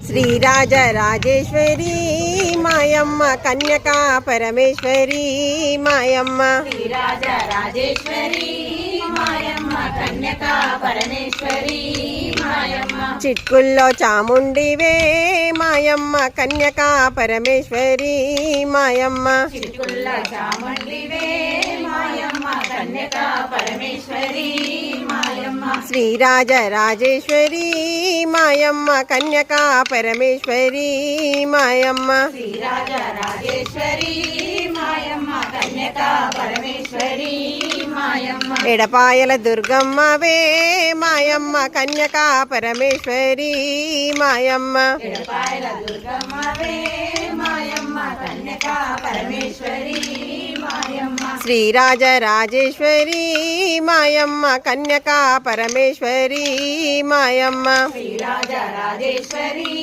శ్రీరాజరాజేశ్వరి మాయమ్మ కన్యకా పరమేశ్వరి మాయమ్మ శ్రీరాజరాజేశ్వరి మాయమ్మ కన్యకా పరమేశ్వరి మాయమ్మ చిట్కుల్లో చాముండివే మాయమ్మ కన్యకా పరమేశ్వరి మాయమ్మ చిట్కుల్ల చాముండివే మాయమ్మ కన్యకా పరమేశ్వరి మాయమ్మ శ్రీరాజరాజేశ్వరి మాయమ్మ కన్యకా పరమేశ్వరి మాయమ్మ శ్రీరాజరాజేశ్వరి మాయమ్మ కన్యకా పరమేశ్వరి మాయమ్మ ఎడపాయల దుర్గమ్మవే మాయమ్మ కన్యకా పరమేశ్వరి మాయమ్మ ఎడపాయల దుర్గమ్మవే మాయమ్మ కన్యకా పరమేశ్వరి మాయమ్మ శ్రీరాజరాజేశ్వరి మాయమ్మ కన్యకా పరమేశ్వరి మాయమ్మ శ్రీరాజరాజేశ్వరి